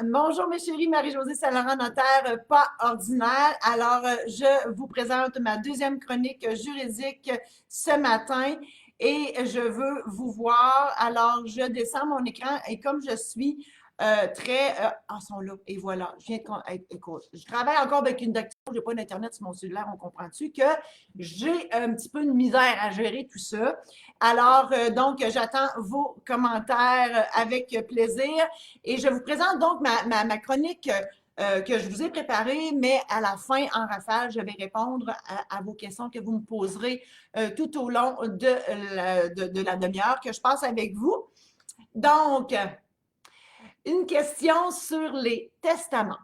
Bonjour mes chéris, Marie-Josée Saint-Laurent, notaire pas ordinaire. Alors, je vous présente ma deuxième chronique juridique ce matin et je veux vous voir. Alors, je descends mon écran et comme je suis ah, ils sont là, et voilà. Écoute, je travaille encore avec une docteur, je n'ai pas d'Internet sur mon cellulaire, on comprend-tu que j'ai un petit peu de misère à gérer tout ça. Alors, donc, j'attends vos commentaires avec plaisir. Et je vous présente donc ma chronique que je vous ai préparée, mais à la fin, en rafale, je vais répondre à vos questions que vous me poserez tout au long de la demi-heure que je passe avec vous. Donc, une question sur les testaments.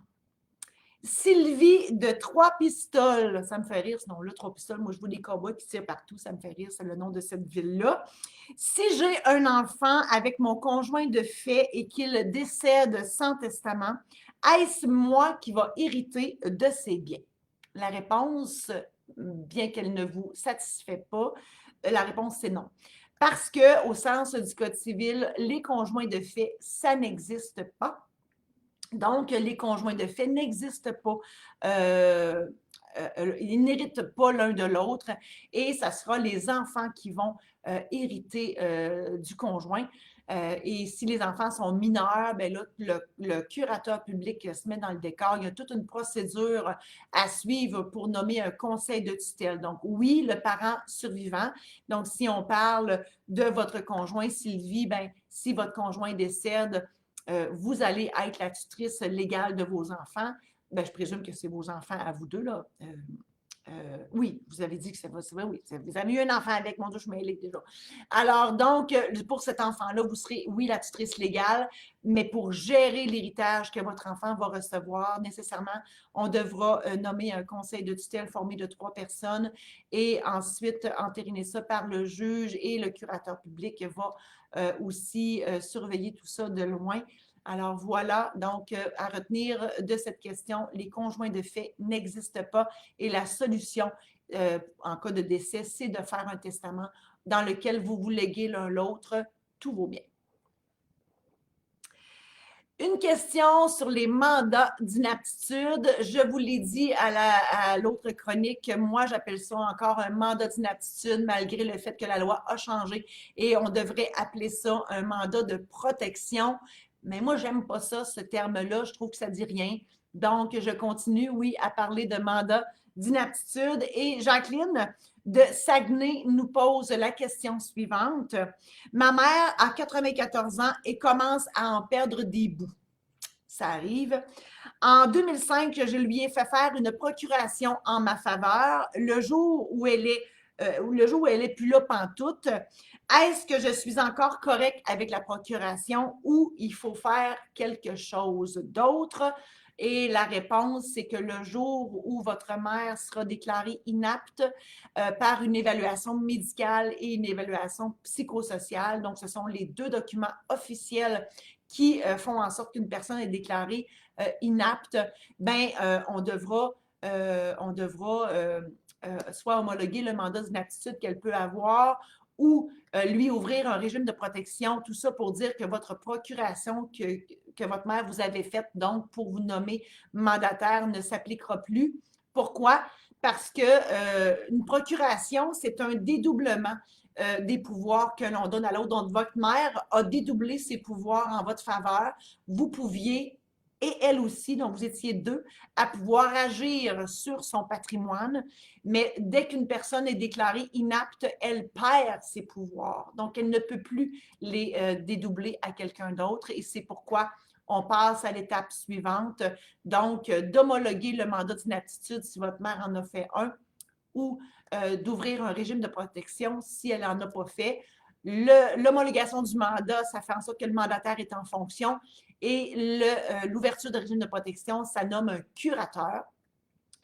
Sylvie de Trois-Pistoles, ça me fait rire ce nom-là, Trois-Pistoles, moi je vois des cowboys qui tirent partout, ça me fait rire, c'est le nom de cette ville-là. Si j'ai un enfant avec mon conjoint de fait et qu'il décède sans testament, est-ce moi qui va hériter de ses biens? La réponse, bien qu'elle ne vous satisfait pas, la réponse c'est non. Parce que au sens du Code civil, les conjoints de fait, ça n'existe pas. Donc, les conjoints de fait n'existent pas. Ils n'héritent pas l'un de l'autre et ça sera les enfants qui vont hériter du conjoint. Et si les enfants sont mineurs, ben là, le curateur public se met dans le décor. Il y a toute une procédure à suivre pour nommer un conseil de tutelle. Donc, oui, le parent survivant. Donc, si on parle de votre conjoint, Sylvie, ben, si votre conjoint décède, vous allez être la tutrice légale de vos enfants. Ben, je présume que c'est vos enfants à vous deux, là. Oui, vous avez dit que c'est vrai, oui. Vous avez eu un enfant avec, mon Dieu, je mêlée déjà. Alors, donc, pour cet enfant-là, vous serez, oui, la tutrice légale, mais pour gérer l'héritage que votre enfant va recevoir, nécessairement, on devra nommer un conseil de tutelle formé de 3 personnes et ensuite entériner ça par le juge et le curateur public va aussi surveiller tout ça de loin. Alors voilà, donc à retenir de cette question, les conjoints de fait n'existent pas et la solution en cas de décès, c'est de faire un testament dans lequel vous vous léguez l'un l'autre tous vos biens. Une question sur les mandats d'inaptitude. Je vous l'ai dit à l'autre chronique, moi j'appelle ça encore un mandat d'inaptitude malgré le fait que la loi a changé et on devrait appeler ça un mandat de protection. Mais moi, j'aime pas ça, ce terme-là. Je trouve que ça dit rien. Donc, je continue, oui, à parler de mandat d'inaptitude. Et Jacqueline de Saguenay nous pose la question suivante. Ma mère a 94 ans et commence à en perdre des bouts. Ça arrive. En 2005, je lui ai fait faire une procuration en ma faveur le jour où elle est plus là pantoute. Est-ce que je suis encore correcte avec la procuration ou il faut faire quelque chose d'autre? Et la réponse, c'est que le jour où votre mère sera déclarée inapte par une évaluation médicale et une évaluation psychosociale, donc ce sont les 2 documents officiels qui font en sorte qu'une personne est déclarée inapte, ben, on devra soit homologuer le mandat d'inaptitude qu'elle peut avoir ou lui ouvrir un régime de protection, tout ça pour dire que votre procuration que votre mère vous avait faite, donc pour vous nommer mandataire, ne s'appliquera plus. Pourquoi? Parce que une procuration, c'est un dédoublement des pouvoirs que l'on donne à l'autre. Donc, votre mère a dédoublé ses pouvoirs en votre faveur. Vous pouviez, et elle aussi, donc vous étiez 2, à pouvoir agir sur son patrimoine. Mais dès qu'une personne est déclarée inapte, elle perd ses pouvoirs. Donc, elle ne peut plus les dédoubler à quelqu'un d'autre. Et c'est pourquoi on passe à l'étape suivante. Donc, d'homologuer le mandat d'inaptitude si votre mère en a fait un ou d'ouvrir un régime de protection si elle n'en a pas fait. L'homologation du mandat, ça fait en sorte que le mandataire est en fonction et l'ouverture de régime de protection, ça nomme un curateur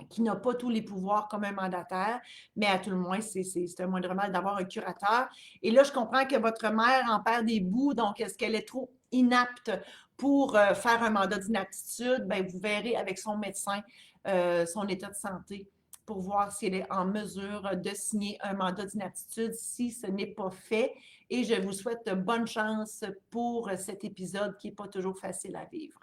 qui n'a pas tous les pouvoirs comme un mandataire, mais à tout le moins, c'est un moindre mal d'avoir un curateur. Et là, je comprends que votre mère en perd des bouts, donc est-ce qu'elle est trop inapte pour faire un mandat d'inaptitude? Bien, vous verrez avec son médecin son état de santé pour voir si elle est en mesure de signer un mandat d'inaptitude si ce n'est pas fait. Et je vous souhaite bonne chance pour cet épisode qui n'est pas toujours facile à vivre.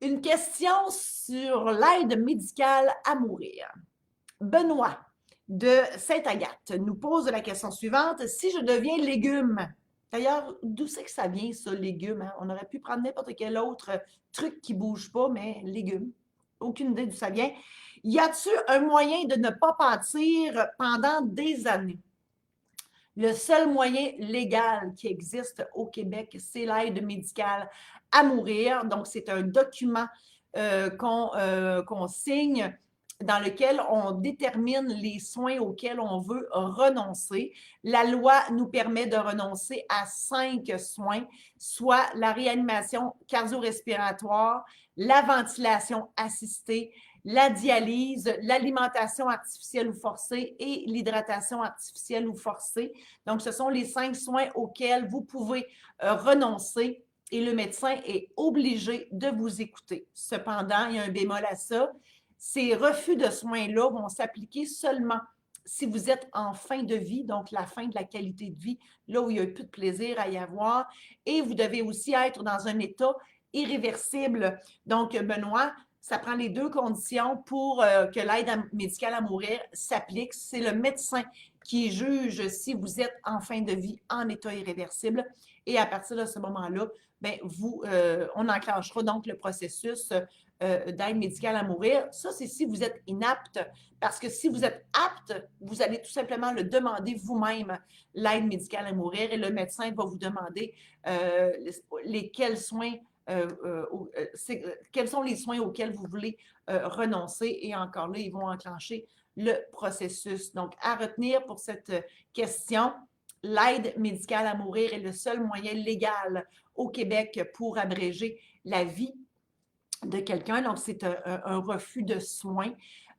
Une question sur l'aide médicale à mourir. Benoît de Sainte-Agathe nous pose la question suivante. Si je deviens légume, d'ailleurs, d'où c'est que ça vient, ça, légume? Hein? On aurait pu prendre n'importe quel autre truc qui ne bouge pas, mais légumes. Aucune idée d'où ça vient. Y a-t-il un moyen de ne pas pâtir pendant des années? Le seul moyen légal qui existe au Québec, c'est l'aide médicale à mourir. Donc, c'est un document qu'on signe dans lequel on détermine les soins auxquels on veut renoncer. La loi nous permet de renoncer à 5 soins, soit la réanimation cardio-respiratoire, la ventilation assistée, la dialyse, l'alimentation artificielle ou forcée et l'hydratation artificielle ou forcée. Donc, ce sont les 5 soins auxquels vous pouvez renoncer et le médecin est obligé de vous écouter. Cependant, il y a un bémol à ça. Ces refus de soins-là vont s'appliquer seulement si vous êtes en fin de vie, donc la fin de la qualité de vie, là où il n'y a plus de plaisir à y avoir, et vous devez aussi être dans un état irréversible. Donc, Benoît, ça prend les 2 conditions pour que l'aide médicale à mourir s'applique. C'est le médecin qui juge si vous êtes en fin de vie en état irréversible. Et à partir de ce moment-là, bien, on enclenchera donc le processus d'aide médicale à mourir. Ça, c'est si vous êtes inapte, parce que si vous êtes apte, vous allez tout simplement le demander vous-même, l'aide médicale à mourir, et le médecin va vous demander quels soins quels sont les soins auxquels vous voulez renoncer, et encore là, ils vont enclencher le processus. Donc, à retenir pour cette question, l'aide médicale à mourir est le seul moyen légal au Québec pour abréger la vie de quelqu'un. Donc, c'est un refus de soins.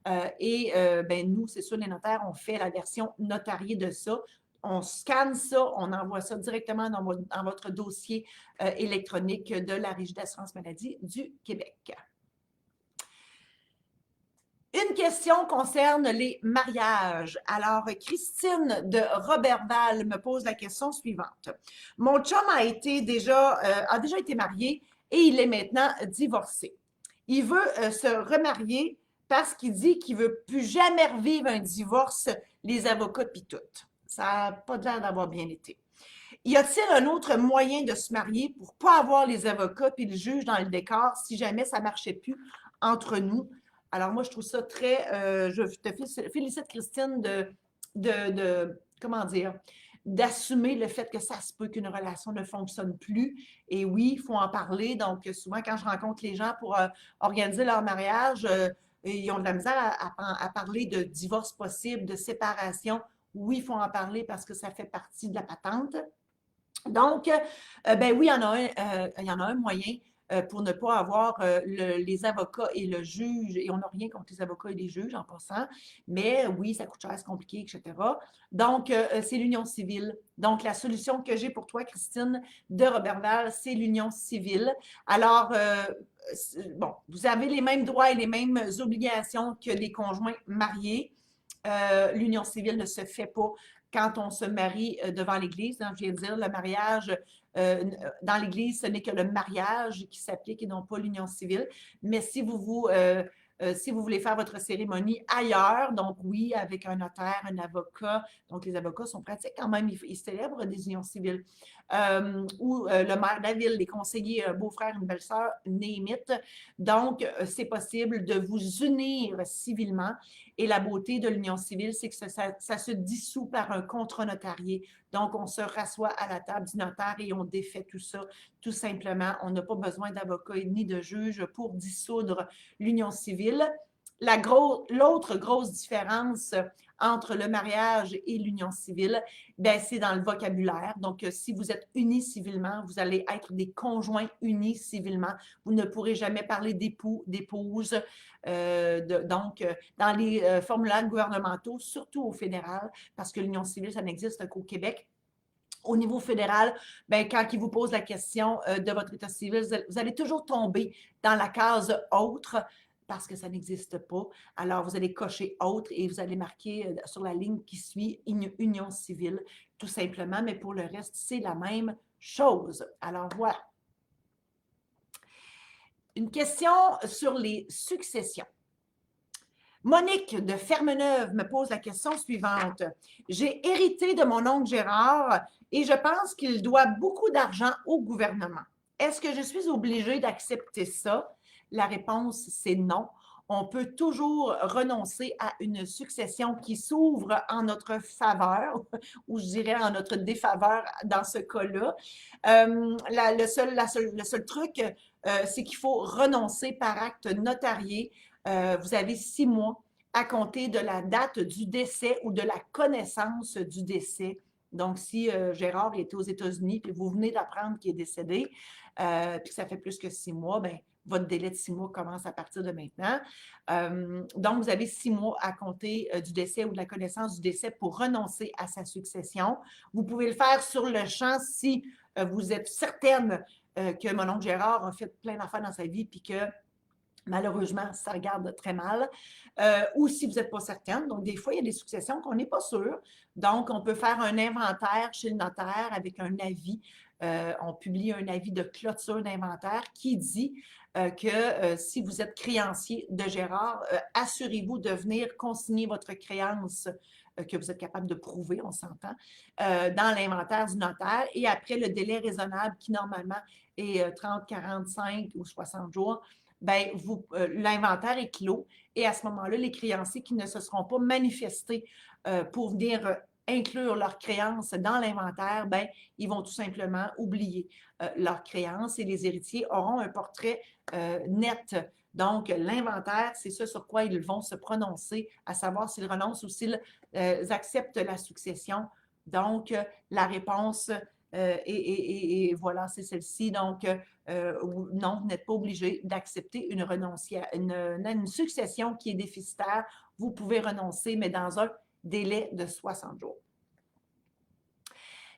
Ben, nous, c'est sûr, les notaires, on fait la version notariée de ça. On scanne ça, on envoie ça directement dans votre dossier électronique de la Régie d'assurance maladie du Québec. Une question concerne les mariages. Alors, Christine de Roberval me pose la question suivante. Mon chum a déjà été marié et il est maintenant divorcé. Il veut se remarier parce qu'il dit qu'il ne veut plus jamais revivre un divorce, les avocats puis tout. Ça n'a pas l'air d'avoir bien été. Y a-t-il un autre moyen de se marier pour ne pas avoir les avocats puis le juge dans le décor si jamais ça ne marchait plus entre nous? Alors, moi, je trouve ça je te félicite, Christine, comment dire, d'assumer le fait que ça se peut qu'une relation ne fonctionne plus. Et oui, il faut en parler. Donc, souvent, quand je rencontre les gens pour organiser leur mariage, ils ont de la misère à parler de divorce possible, de séparation. Oui, il faut en parler parce que ça fait partie de la patente. Donc, ben oui, il y en a un moyen pour ne pas avoir les avocats et le juge, et on n'a rien contre les avocats et les juges en passant, mais oui, ça coûte cher, c'est compliqué, etc. Donc, c'est l'union civile. Donc, la solution que j'ai pour toi, Christine de Roberval, c'est l'union civile. Alors, bon, vous avez les mêmes droits et les mêmes obligations que des conjoints mariés. L'union civile ne se fait pas quand on se marie devant l'Église. Donc, je viens de dire, le mariage dans l'Église, ce n'est que le mariage qui s'applique et non pas l'union civile. Mais si vous voulez faire votre cérémonie ailleurs, donc oui, avec un notaire, un avocat, donc les avocats sont pratiques quand même, ils célèbrent des unions civiles, ou le maire de la ville, les conseillers, un beau-frère, une belle-sœur, name it. Donc, c'est possible de vous unir civilement. Et la beauté de l'union civile, c'est que ça se dissout par un contrat notarié. Donc, on se rassoit à la table du notaire et on défait tout ça, tout simplement. On n'a pas besoin d'avocat ni de juge pour dissoudre l'union civile. L'autre grosse différence entre le mariage et l'union civile, ben, c'est dans le vocabulaire. Donc, si vous êtes unis civilement, vous allez être des conjoints unis civilement. Vous ne pourrez jamais parler d'époux, d'épouse. Donc, dans les formulaires gouvernementaux, surtout au fédéral, parce que l'union civile, ça n'existe qu'au Québec. Au niveau fédéral, ben, quand ils vous posent la question de votre état civil, vous allez toujours tomber dans la case « autre » parce que ça n'existe pas. Alors, vous allez cocher « autre » et vous allez marquer sur la ligne qui suit « union civile » tout simplement, mais pour le reste, c'est la même chose. Alors, voilà. Une question sur les successions. Monique de Fermeneuve me pose la question suivante. J'ai hérité de mon oncle Gérard et je pense qu'il doit beaucoup d'argent au gouvernement. Est-ce que je suis obligée d'accepter ça? La réponse, c'est non. On peut toujours renoncer à une succession qui s'ouvre en notre faveur, ou je dirais en notre défaveur dans ce cas-là. Le seul truc, c'est qu'il faut renoncer par acte notarié. Vous avez 6 mois à compter de la date du décès ou de la connaissance du décès. Donc, si Gérard était aux États-Unis et vous venez d'apprendre qu'il est décédé, puis que ça fait plus que 6 mois, bien, votre délai de 6 mois commence à partir de maintenant. Donc, vous avez 6 mois à compter du décès ou de la connaissance du décès pour renoncer à sa succession. Vous pouvez le faire sur le champ si vous êtes certaine que mon oncle Gérard a fait plein d'affaires dans sa vie puis que malheureusement, ça regarde très mal. Ou si vous n'êtes pas certaine. Donc, des fois, il y a des successions qu'on n'est pas sûr. Donc, on peut faire un inventaire chez le notaire avec un avis. On publie un avis de clôture d'inventaire qui dit que si vous êtes créancier de Gérard, assurez-vous de venir consigner votre créance que vous êtes capable de prouver, on s'entend, dans l'inventaire du notaire. Et après le délai raisonnable qui normalement est 30, 45 ou 60 jours, ben, l'inventaire est clos et à ce moment-là, les créanciers qui ne se seront pas manifestés pour venir inclure leurs créances dans l'inventaire, ben, ils vont tout simplement oublier leurs créances et les héritiers auront un portrait net. Donc, l'inventaire, c'est ce sur quoi ils vont se prononcer, à savoir s'ils renoncent ou s'ils acceptent la succession. Donc, la réponse et voilà, c'est celle-ci. Donc, non, vous n'êtes pas obligé d'accepter une succession qui est déficitaire. Vous pouvez renoncer, mais dans un délai de 60 jours.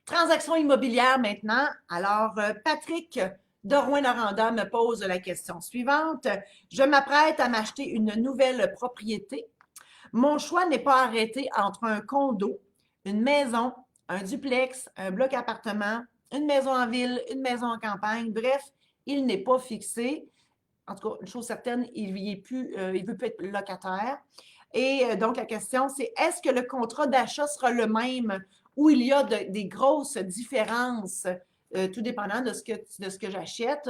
Transaction immobilière maintenant. Alors, Patrick de Rouyn-Noranda me pose la question suivante. Je m'apprête à m'acheter une nouvelle propriété. Mon choix n'est pas arrêté entre un condo, une maison, un duplex, un bloc appartement, une maison en ville, une maison en campagne. Bref, il n'est pas fixé. En tout cas, une chose certaine, il ne veut plus être locataire. Et donc, la question, c'est est-ce que le contrat d'achat sera le même ou il y a des grosses différences, tout dépendant de ce que j'achète?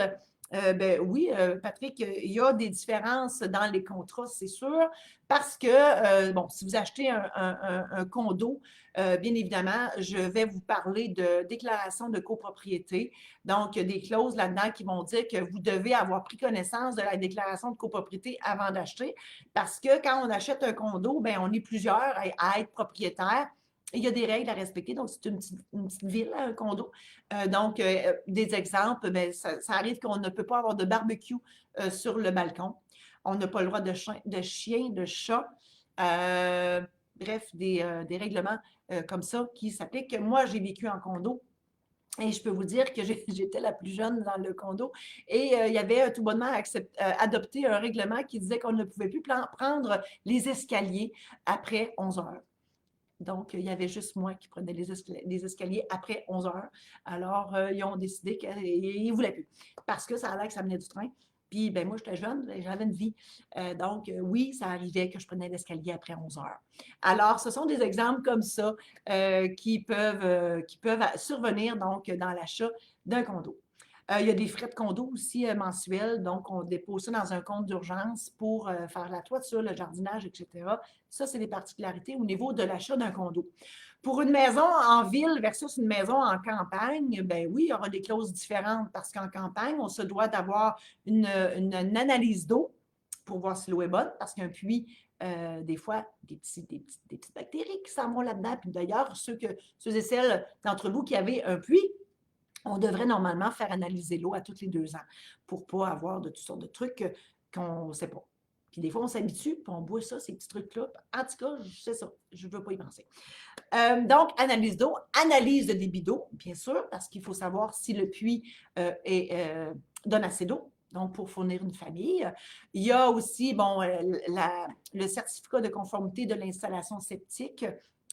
Ben oui, Patrick, il y a des différences dans les contrats, c'est sûr, parce que, bon, si vous achetez un condo, bien évidemment, je vais vous parler de déclaration de copropriété. Donc, des clauses là-dedans qui vont dire que vous devez avoir pris connaissance de la déclaration de copropriété avant d'acheter, parce que quand on achète un condo, bien, on est plusieurs à être propriétaires. Et il y a des règles à respecter. Donc, c'est une petite ville, un condo. Donc, des exemples, bien, ça arrive qu'on ne peut pas avoir de barbecue sur le balcon. On n'a pas le droit de chien, de chat. Bref, des règlements comme ça qui s'appliquent. Moi, j'ai vécu en condo. Et je peux vous dire que j'étais la plus jeune dans le condo et il y avait tout bonnement adopté un règlement qui disait qu'on ne pouvait plus prendre les escaliers après 11 heures. Donc, il y avait juste moi qui prenais les escaliers après 11 heures. Alors, ils ont décidé qu'ils ne voulaient plus parce que ça a l'air que ça venait du train. Puis, ben moi, j'étais jeune, j'avais une vie. Donc, oui, ça arrivait que je prenais l'escalier après 11 heures. Alors, ce sont des exemples comme ça qui peuvent survenir donc dans l'achat d'un condo. Il y a des frais de condo aussi mensuels, donc on dépose ça dans un compte d'urgence pour faire la toiture, le jardinage, etc. Ça, c'est des particularités au niveau de l'achat d'un condo. Pour une maison en ville versus une maison en campagne, ben oui, il y aura des clauses différentes parce qu'en campagne, on se doit d'avoir une analyse d'eau pour voir si l'eau est bonne, parce qu'un puits, des fois, des petites bactéries qui s'en vont là-dedans. Puis d'ailleurs, ceux et celles d'entre vous qui avez un puits, on devrait normalement faire analyser l'eau à tous les 2 ans pour ne pas avoir de toutes sortes de trucs qu'on ne sait pas. Puis des fois, on s'habitue, puis on boit ça, ces petits trucs-là. En tout cas, c'est ça, je ne veux pas y penser. Donc, analyse d'eau, analyse de débit d'eau, bien sûr, parce qu'il faut savoir si le puits donne assez d'eau, donc pour fournir une famille. Il y a aussi, bon, le certificat de conformité de l'installation septique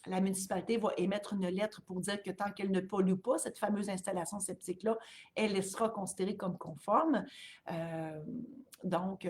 la municipalité va émettre une lettre pour dire que tant qu'elle ne pollue pas, cette fameuse installation septique-là, elle sera considérée comme conforme. Donc,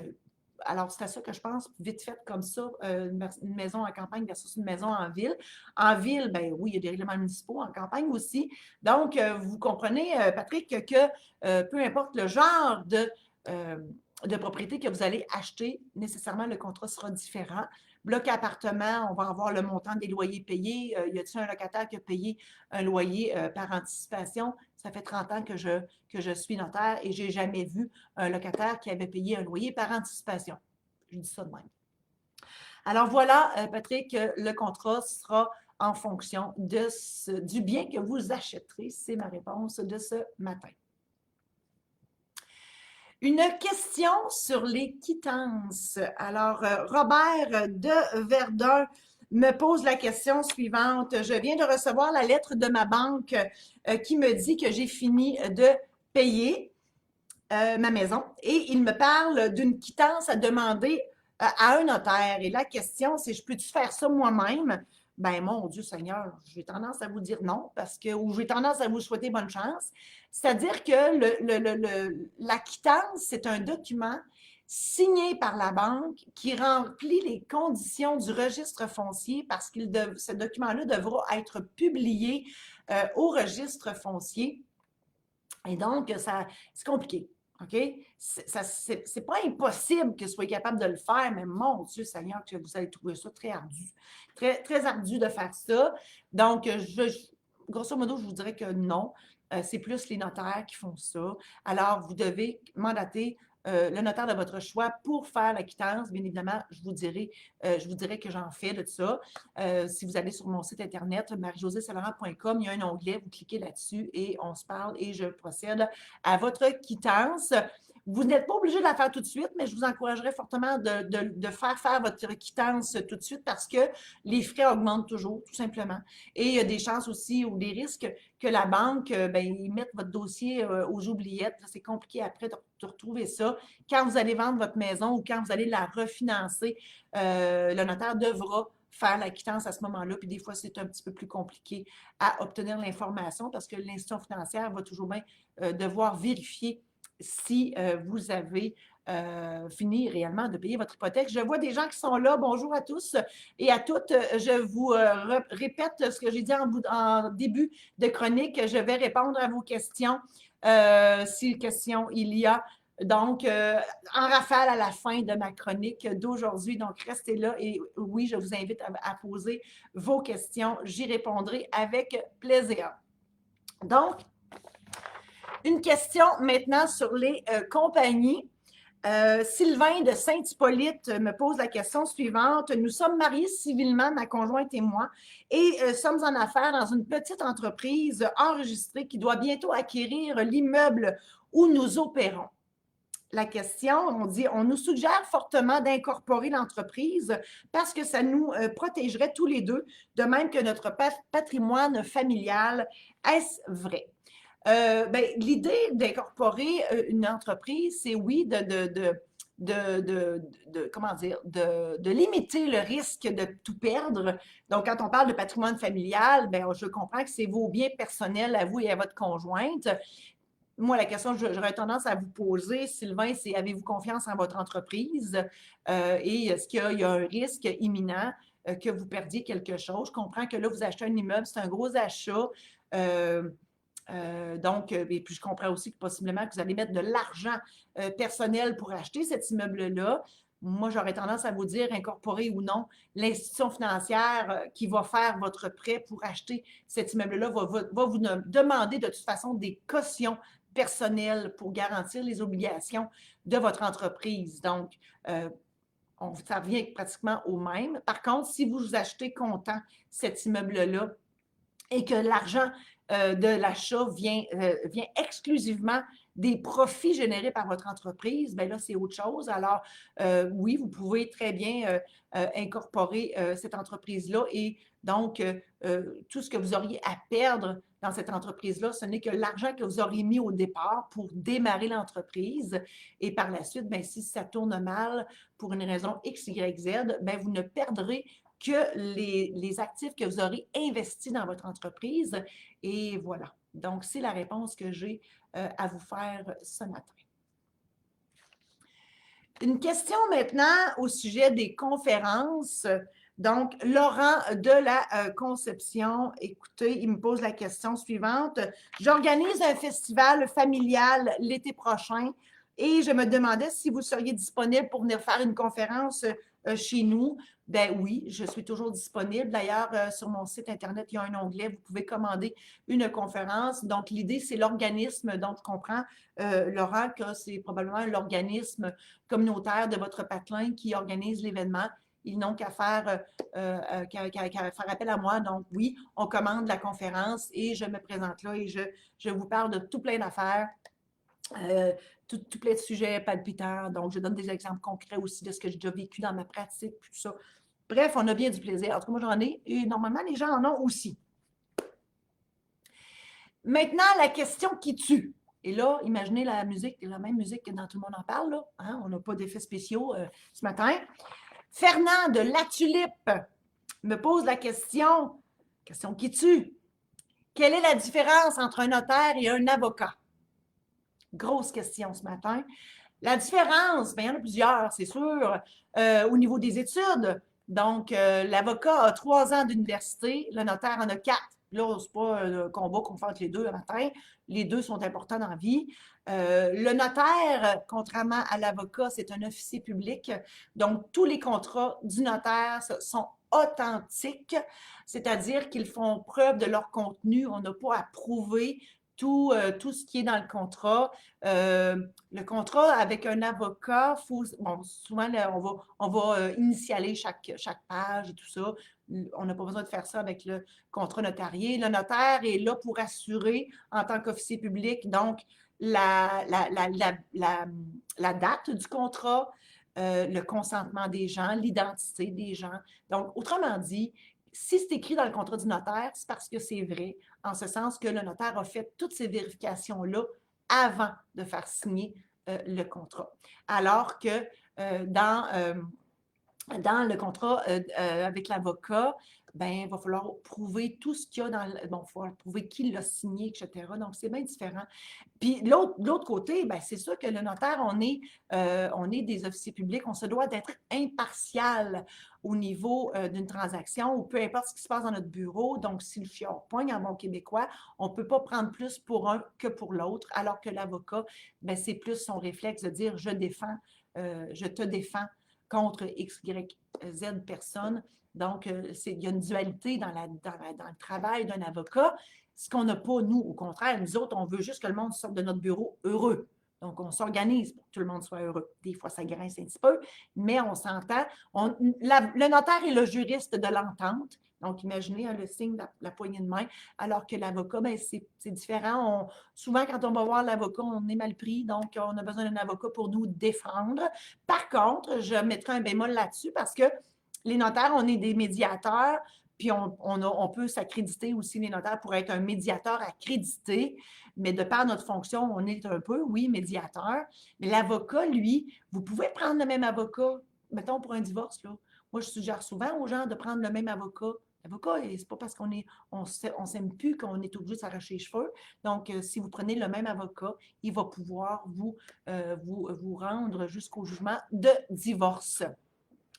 alors, c'est à ça que je pense, vite fait comme ça, une maison en campagne versus une maison en ville. En ville, ben oui, il y a des règlements municipaux, en campagne aussi. Donc, vous comprenez, Patrick, que peu importe le genre de propriété que vous allez acheter, nécessairement, le contrat sera différent. Bloc appartement, on va avoir le montant des loyers payés. Y a-t-il un locataire qui a payé un loyer par anticipation? Ça fait 30 ans que je suis notaire et je n'ai jamais vu un locataire qui avait payé un loyer par anticipation. Je dis ça de même. Alors voilà, Patrick, le contrat sera en fonction du bien que vous achèterez. C'est ma réponse de ce matin. Une question sur les quittances. Alors, Robert de Verdun me pose la question suivante. Je viens de recevoir la lettre de ma banque qui me dit que j'ai fini de payer ma maison et il me parle d'une quittance à demander à un notaire. Et la question, c'est, je peux-tu faire ça moi-même? Ben, mon Dieu Seigneur, j'ai tendance à vous dire non, ou j'ai tendance à vous souhaiter bonne chance. C'est-à-dire que la quittance, c'est un document signé par la banque qui remplit les conditions du registre foncier parce que ce document-là devra être publié au registre foncier. Et donc, c'est compliqué. OK? C'est pas impossible que vous soyez capable de le faire, mais mon Dieu Seigneur, que vous allez trouver ça très ardu. Très, très ardu de faire ça. Donc, grosso modo, je vous dirais que non. C'est plus les notaires qui font ça. Alors, vous devez mandater le notaire de votre choix pour faire la quittance. Bien évidemment, je vous dirai que j'en fais de ça. Si vous allez sur mon site internet, marie-josée-saint-laurent.com, il y a un onglet, vous cliquez là-dessus et on se parle et je procède à votre quittance. Vous n'êtes pas obligé de la faire tout de suite, mais je vous encouragerais fortement de faire votre quittance tout de suite parce que les frais augmentent toujours, tout simplement. Et il y a des chances aussi ou des risques que la banque, ils mettent votre dossier aux oubliettes. C'est compliqué après de retrouver ça. Quand vous allez vendre votre maison ou quand vous allez la refinancer, le notaire devra faire la quittance à ce moment-là. Puis des fois, c'est un petit peu plus compliqué à obtenir l'information parce que l'institution financière va toujours bien devoir vérifier si vous avez fini réellement de payer votre hypothèque. Je vois des gens qui sont là. Bonjour à tous et à toutes. Je vous répète ce que j'ai dit en début de chronique. Je vais répondre à vos questions si questions il y a. Donc, en rafale à la fin de ma chronique d'aujourd'hui. Donc, restez là et oui, je vous invite à poser vos questions. J'y répondrai avec plaisir. Donc, une question maintenant sur les compagnies. Sylvain de Saint-Hippolyte me pose la question suivante. Nous sommes mariés civilement, ma conjointe et moi, et sommes en affaires dans une petite entreprise enregistrée qui doit bientôt acquérir l'immeuble où nous opérons. La question, on nous suggère fortement d'incorporer l'entreprise parce que ça nous protégerait tous les deux, de même que notre patrimoine familial. Est-ce vrai? L'idée d'incorporer une entreprise, c'est oui, de limiter le risque de tout perdre. Donc, quand on parle de patrimoine familial, je comprends que c'est vos biens personnels à vous et à votre conjointe. Moi, la question que j'aurais tendance à vous poser, Sylvain, c'est avez-vous confiance en votre entreprise et est-ce qu'il y a un risque imminent que vous perdiez quelque chose? Je comprends que là, vous achetez un immeuble, c'est un gros achat. Et puis je comprends aussi que possiblement que vous allez mettre de l'argent personnel pour acheter cet immeuble-là. Moi, j'aurais tendance à vous dire, incorporer ou non, l'institution financière qui va faire votre prêt pour acheter cet immeuble-là va vous demander de toute façon des cautions personnelles pour garantir les obligations de votre entreprise. Donc, ça revient pratiquement au même. Par contre, si vous achetez comptant cet immeuble-là et que l'argent de l'achat vient exclusivement des profits générés par votre entreprise, bien là, c'est autre chose. Alors, oui, vous pouvez très bien incorporer cette entreprise-là et donc, tout ce que vous auriez à perdre dans cette entreprise-là, ce n'est que l'argent que vous auriez mis au départ pour démarrer l'entreprise. Et par la suite, bien, si ça tourne mal pour une raison X, Y, Z, bien, vous ne perdrez que les actifs que vous aurez investis dans votre entreprise. Et voilà. Donc, c'est la réponse que j'ai à vous faire ce matin. Une question maintenant au sujet des conférences. Donc, Laurent de la Conception, écoutez, il me pose la question suivante. J'organise un festival familial l'été prochain et je me demandais si vous seriez disponible pour venir faire une conférence chez nous. Ben oui, je suis toujours disponible. D'ailleurs, sur mon site Internet, il y a un onglet, vous pouvez commander une conférence. Donc, l'idée, c'est l'organisme. Donc, je comprends, Laurent, que c'est probablement l'organisme communautaire de votre patelin qui organise l'événement. Ils n'ont qu'à faire, faire appel à moi. Donc, oui, on commande la conférence et je me présente là et je vous parle de tout plein d'affaires. Tout plein de sujets palpitants. Donc, je donne des exemples concrets aussi de ce que j'ai déjà vécu dans ma pratique, tout ça. Bref, on a bien du plaisir. En tout cas, moi, j'en ai et normalement, les gens en ont aussi. Maintenant, la question qui tue. Et là, imaginez la musique, la même musique que dans Tout le monde en parle. Là. Hein? On n'a pas d'effets spéciaux ce matin. Fernand de La Tulipe me pose la question qui tue. Quelle est la différence entre un notaire et un avocat? Grosse question ce matin. La différence, bien, il y en a plusieurs, c'est sûr, au niveau des études. Donc, l'avocat a 3 ans d'université, le notaire en a 4. Là, ce n'est pas un combat qu'on fait entre les deux le matin. Les deux sont importants dans la vie. Le notaire, contrairement à l'avocat, c'est un officier public. Donc, tous les contrats du notaire sont authentiques, c'est-à-dire qu'ils font preuve de leur contenu. On n'a pas à prouver tout ce qui est dans le contrat. Le contrat avec un avocat, bon, souvent, là, on va initialer chaque page et tout ça. On n'a pas besoin de faire ça avec le contrat notarié. Le notaire est là pour assurer, en tant qu'officier public, donc la date du contrat, le consentement des gens, l'identité des gens. Donc, autrement dit, si c'est écrit dans le contrat du notaire, c'est parce que c'est vrai, en ce sens que le notaire a fait toutes ces vérifications-là avant de faire signer le contrat. Alors que dans le contrat avec l'avocat, ben, il va falloir prouver tout ce qu'il y a dans le. Bon, il va falloir prouver qui l'a signé, etc. Donc, c'est bien différent. Puis, l'autre côté, ben, c'est sûr que le notaire, on est des officiers publics, on se doit d'être impartial au niveau d'une transaction ou peu importe ce qui se passe dans notre bureau. Donc, si le fjord pogne en bon québécois, on ne peut pas prendre plus pour un que pour l'autre, alors que l'avocat, ben, c'est plus son réflexe de dire je te défends contre X, Y, Z personnes. Donc, il y a une dualité dans le travail d'un avocat, ce qu'on n'a pas, nous. Au contraire, nous autres, on veut juste que le monde sorte de notre bureau heureux. Donc, on s'organise pour que tout le monde soit heureux. Des fois, ça grince un petit peu, mais on s'entend. Le notaire est le juriste de l'entente. Donc, imaginez le signe de la poignée de main, alors que l'avocat, ben, c'est différent. Souvent, quand on va voir l'avocat, on est mal pris, donc on a besoin d'un avocat pour nous défendre. Par contre, je mettrai un bémol là-dessus parce que les notaires, on est des médiateurs, puis on peut s'accréditer aussi, les notaires, pour être un médiateur accrédité, mais de par notre fonction, on est un peu, oui, médiateur. Mais l'avocat, lui, vous pouvez prendre le même avocat, mettons pour un divorce, là. Moi, je suggère souvent aux gens de prendre le même avocat. L'avocat, c'est pas parce on s'aime plus qu'on est obligé de s'arracher les cheveux. Donc, si vous prenez le même avocat, il va pouvoir vous rendre jusqu'au jugement de divorce.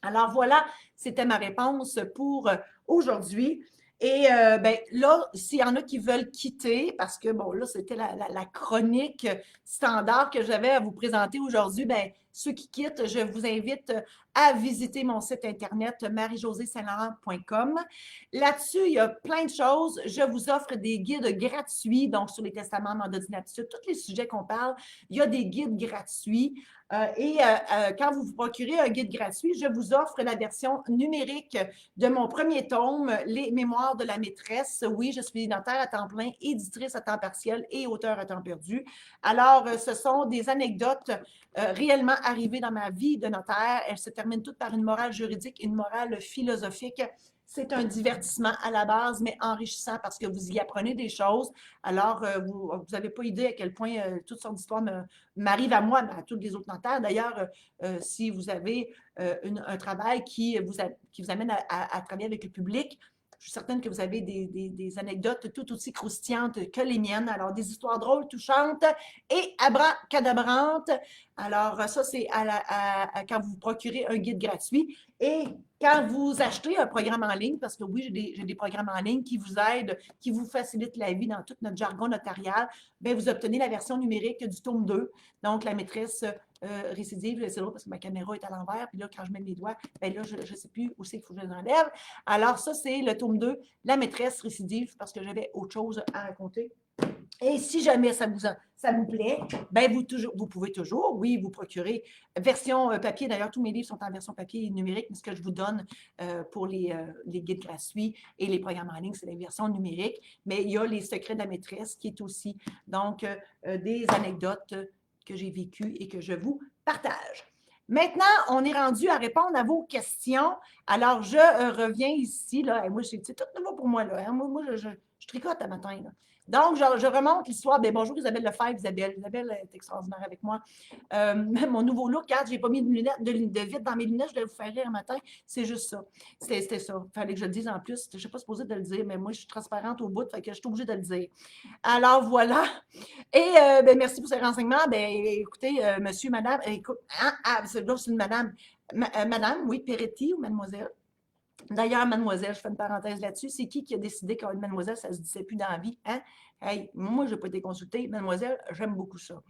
Alors voilà, c'était ma réponse pour aujourd'hui. Et ben, là, s'il y en a qui veulent quitter, parce que bon, là, c'était la chronique standard que j'avais à vous présenter aujourd'hui, ben, ceux qui quittent, je vous invite à visiter mon site internet marie-josée-saint-laurent.com. Là-dessus, il y a plein de choses. Je vous offre des guides gratuits, donc sur les testaments, mandat d'inaptitude, tous les sujets qu'on parle, il y a des guides gratuits. Quand vous vous procurez un guide gratuit, je vous offre la version numérique de mon premier tome, Les Mémoires de la maîtresse. Oui, je suis notaire à temps plein, éditrice à temps partiel et auteur à temps perdu. Alors, ce sont des anecdotes réellement arrivées dans ma vie de notaire. Elles se terminent toutes par une morale juridique, une morale philosophique. C'est un divertissement à la base, mais enrichissant parce que vous y apprenez des choses. Alors, vous n'avez pas idée à quel point toutes sortes d'histoires m'arrivent à moi, mais à tous les autres notaires. D'ailleurs, si vous avez un travail qui vous amène à travailler avec le public, je suis certaine que vous avez des anecdotes tout aussi croustillantes que les miennes. Alors, des histoires drôles, touchantes et abracadabrantes. Alors, ça, c'est quand vous vous procurez un guide gratuit. Et quand vous achetez un programme en ligne, parce que oui, j'ai des programmes en ligne qui vous aident, qui vous facilitent la vie dans tout notre jargon notarial, bien, vous obtenez la version numérique du tome 2. Donc, la maîtresse récidive, c'est drôle parce que ma caméra est à l'envers, puis là, quand je mets mes doigts, bien là, je ne sais plus où c'est qu'il faut que je les enlève. Alors, ça, c'est le tome 2, la maîtresse récidive, parce que j'avais autre chose à raconter. Et si jamais ça vous plaît, ben vous pouvez toujours, oui, vous procurer version papier. D'ailleurs, tous mes livres sont en version papier et numérique, mais ce que je vous donne pour les guides gratuits et les programmes en ligne, c'est la version numérique. Mais il y a les secrets de la maîtresse qui est aussi, donc, des anecdotes que j'ai vécues et que je vous partage. Maintenant, on est rendu à répondre à vos questions. Alors, je reviens ici. Là, et moi, c'est tout nouveau pour moi. Là, hein. Moi je tricote à matin. Là. Donc, je remonte l'histoire. Bien, bonjour Isabelle Lefebvre. Isabelle est extraordinaire avec moi. Mon nouveau look, quand je n'ai pas mis de lunettes de vide dans mes lunettes, je devais vous faire rire un matin. C'est juste ça. C'était ça. Il fallait que je le dise en plus. Je ne suis pas supposée de le dire, mais moi, je suis transparente au bout, fait que je suis obligée de le dire. Alors, voilà. Et ben, merci pour ces renseignements. Ben, écoutez, monsieur, madame, écoute, c'est une madame. Madame, oui, Peretti ou mademoiselle? D'ailleurs, mademoiselle, je fais une parenthèse là-dessus. C'est qui a décidé qu'une mademoiselle, ça ne se disait plus dans la vie? Hein? Hey, moi, je n'ai pas été consultée. Mademoiselle, j'aime beaucoup ça.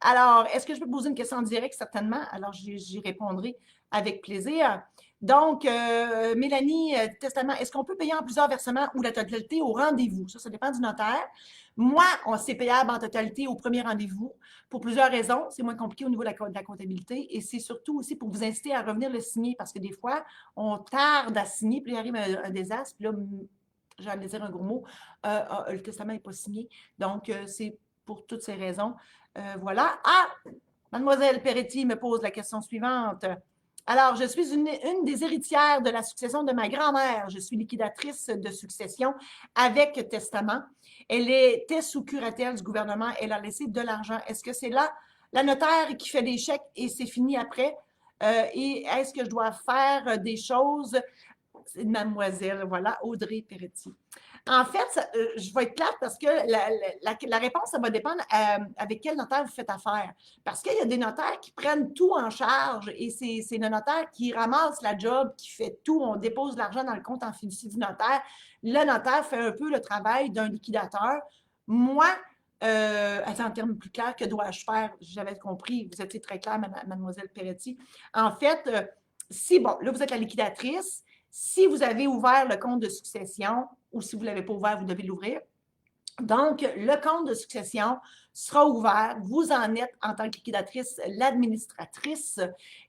Alors, est-ce que je peux poser une question en direct? Certainement. Alors, j'y répondrai avec plaisir. Donc, Mélanie, testament, est-ce qu'on peut payer en plusieurs versements ou la totalité au rendez-vous? Ça dépend du notaire. Moi, on s'est payable en totalité au premier rendez-vous pour plusieurs raisons. C'est moins compliqué au niveau de la comptabilité et c'est surtout aussi pour vous inciter à revenir le signer parce que des fois, on tarde à signer, puis il arrive un désastre, puis là, j'allais dire un gros mot, le testament n'est pas signé. Donc, c'est pour toutes ces raisons. Voilà. Ah! Mademoiselle Peretti me pose la question suivante. Alors, je suis une des héritières de la succession de ma grand-mère. Je suis liquidatrice de succession avec testament. Elle était sous curatelle du gouvernement. Elle a laissé de l'argent. Est-ce que c'est là la notaire qui fait des chèques et c'est fini après? Et est-ce que je dois faire des choses? C'est mademoiselle, voilà, Audrey Peretti. En fait, je vais être plate parce que la réponse, ça va dépendre avec quel notaire vous faites affaire. Parce qu'il y a des notaires qui prennent tout en charge et c'est le notaire qui ramasse la job, qui fait tout. On dépose l'argent dans le compte en fiducie du notaire. Le notaire fait un peu le travail d'un liquidateur. Moi, en termes plus clairs, que dois-je faire? J'avais compris, vous étiez très claire, mademoiselle Peretti. En fait, là, vous êtes la liquidatrice. Si vous avez ouvert le compte de succession ou si vous ne l'avez pas ouvert, vous devez l'ouvrir. Donc, le compte de succession sera ouvert. Vous en êtes, en tant que liquidatrice, l'administratrice.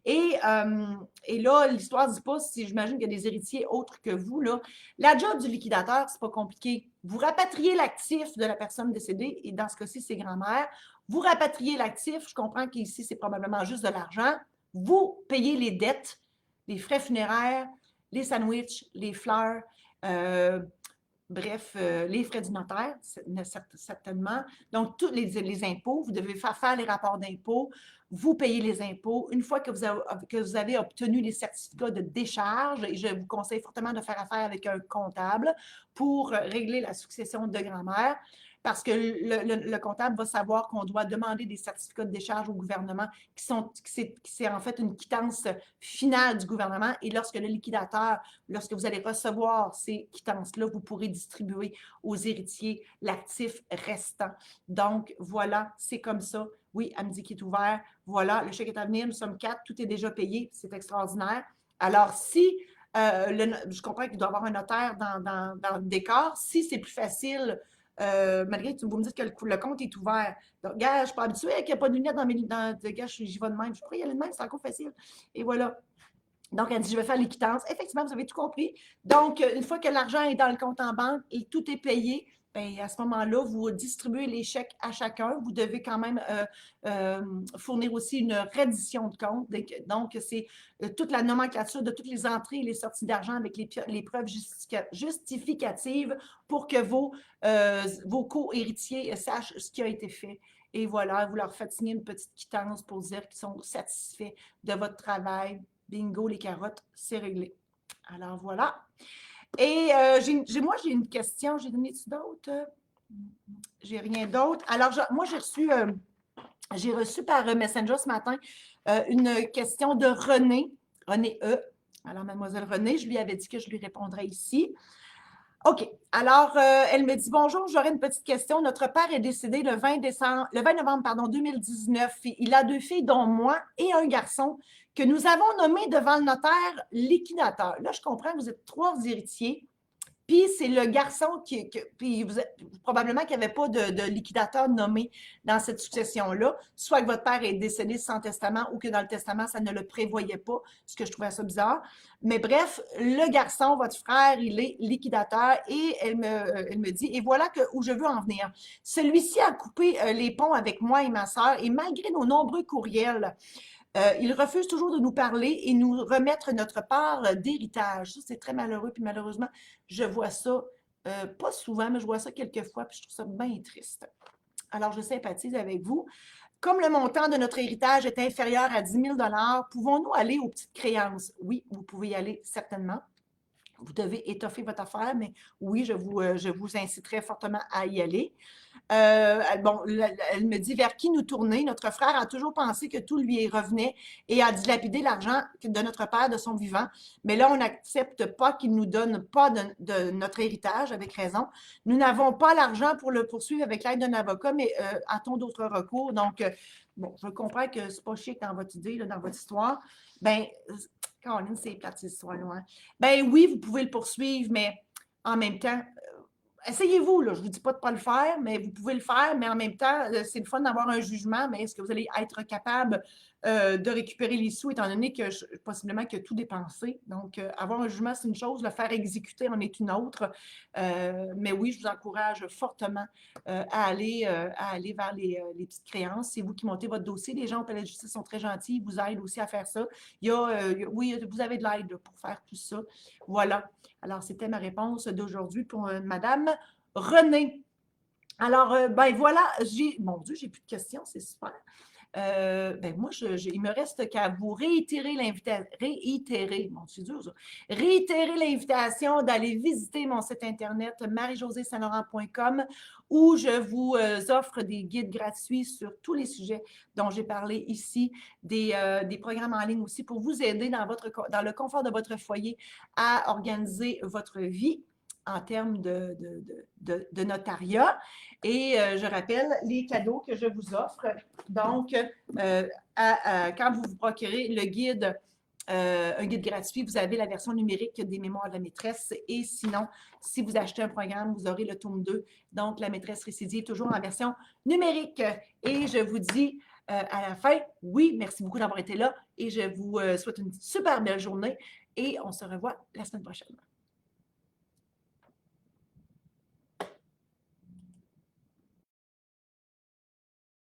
Et là, l'histoire ne dit pas si j'imagine qu'il y a des héritiers autres que vous. Là. La job du liquidateur, ce n'est pas compliqué. Vous rapatriez l'actif de la personne décédée, et dans ce cas-ci, c'est grand-mère. Vous rapatriez l'actif. Je comprends qu'ici, c'est probablement juste de l'argent. Vous payez les dettes, les frais funéraires, les sandwichs, les fleurs, bref, les frais du notaire, certainement. Donc, tous les impôts, vous devez faire les rapports d'impôts, vous payez les impôts. Une fois que vous avez obtenu les certificats de décharge, et je vous conseille fortement de faire affaire avec un comptable pour régler la succession de grand-mère, parce que le comptable va savoir qu'on doit demander des certificats de décharge au gouvernement c'est en fait une quittance finale du gouvernement. Et lorsque le liquidateur, lorsque vous allez recevoir ces quittances-là, vous pourrez distribuer aux héritiers l'actif restant. Donc, voilà, c'est comme ça. Oui, elle me dit qu'il est ouvert. Voilà, le chèque est à venir, nous sommes 4, tout est déjà payé, c'est extraordinaire. Alors, si je comprends qu'il doit y avoir un notaire dans le décor, si c'est plus facile, malgré que vous me dites que le compte est ouvert. Donc, gars, je ne suis pas habituée qu'il n'y a pas de lunettes dans mes lunettes. Gars, j'y vais de même. Je pourrais y aller de même, c'est encore facile. Et voilà. Donc, elle dit, je vais faire les quittances. Effectivement, vous avez tout compris. Donc, une fois que l'argent est dans le compte en banque et tout est payé, bien, à ce moment-là, vous distribuez les chèques à chacun. Vous devez quand même fournir aussi une reddition de compte. Donc, c'est toute la nomenclature de toutes les entrées et les sorties d'argent avec les preuves justificatives pour que vos co-héritiers sachent ce qui a été fait. Et voilà, vous leur faites signer une petite quittance pour dire qu'ils sont satisfaits de votre travail. Bingo, les carottes, c'est réglé. Alors voilà. Et moi, j'ai une question. J'ai donné-tu d'autres? J'ai rien d'autre. Alors, moi, j'ai reçu par Messenger ce matin une question de René, René E. Alors, mademoiselle René, je lui avais dit que je lui répondrais ici. OK. Alors, elle me dit bonjour, j'aurais une petite question. Notre père est décédé le 20 novembre, pardon, 2019. Il a 2 filles, dont moi, et un garçon que nous avons nommé devant le notaire liquidateur. Là, je comprends que vous êtes 3 héritiers. Puis c'est le garçon puis probablement qu'il n'y avait pas de liquidateur nommé dans cette succession-là, soit que votre père est décédé sans testament ou que dans le testament, ça ne le prévoyait pas, ce que je trouvais ça bizarre. Mais bref, le garçon, votre frère, il est liquidateur et elle me dit, et voilà où je veux en venir. Celui-ci a coupé les ponts avec moi et ma sœur et malgré nos nombreux courriels, il refuse toujours de nous parler et nous remettre notre part d'héritage. Ça, c'est très malheureux. Puis malheureusement, je vois ça, pas souvent, mais je vois ça quelques fois, puis je trouve ça bien triste. Alors, je sympathise avec vous. Comme le montant de notre héritage est inférieur à 10 000 pouvons-nous aller aux petites créances? Oui, vous pouvez y aller certainement. Vous devez étoffer votre affaire, mais oui, je vous inciterai fortement à y aller. Bon, elle me dit vers qui nous tourner. Notre frère a toujours pensé que tout lui revenait et a dilapidé l'argent de notre père de son vivant. Mais là, on n'accepte pas qu'il nous donne pas de notre héritage, avec raison. Nous n'avons pas l'argent pour le poursuivre avec l'aide d'un avocat, mais a-t-on d'autres recours? Donc, bon, je comprends que c'est pas chic dans votre idée, là, dans votre histoire. Ben, Caroline, c'est plate, cette histoire-là. Hein? Ben oui, vous pouvez le poursuivre, mais en même temps, essayez-vous, là. Je ne vous dis pas de ne pas le faire, mais vous pouvez le faire, mais en même temps, c'est le fun d'avoir un jugement, mais est-ce que vous allez être capable de récupérer les sous, étant donné que possiblement que tout dépensé. Donc, avoir un jugement, c'est une chose, le faire exécuter en est une autre. Mais oui, je vous encourage fortement à aller vers les petites créances. C'est vous qui montez votre dossier. Les gens au Palais de justice sont très gentils, ils vous aident aussi à faire ça. Oui, vous avez de l'aide pour faire tout ça. Voilà. Alors, c'était ma réponse d'aujourd'hui pour Madame Renée. Alors, ben voilà, mon Dieu, j'ai plus de questions, c'est super. Ben moi, il me reste qu'à vous réitérer l'invitation, réitérer l'invitation d'aller visiter mon site internet marie-josée-saint-laurent.com où je vous offre des guides gratuits sur tous les sujets dont j'ai parlé ici, des programmes en ligne aussi pour vous aider dans le confort de votre foyer à organiser votre vie en termes de notariat. Et je rappelle les cadeaux que je vous offre. Donc, quand vous vous procurez le guide, un guide gratuit, vous avez la version numérique des mémoires de la maîtresse. Et sinon, si vous achetez un programme, vous aurez le tome 2. Donc, la maîtresse récidive, toujours en version numérique. Et je vous dis à la fin, oui, merci beaucoup d'avoir été là. Et je vous souhaite une super belle journée. Et on se revoit la semaine prochaine.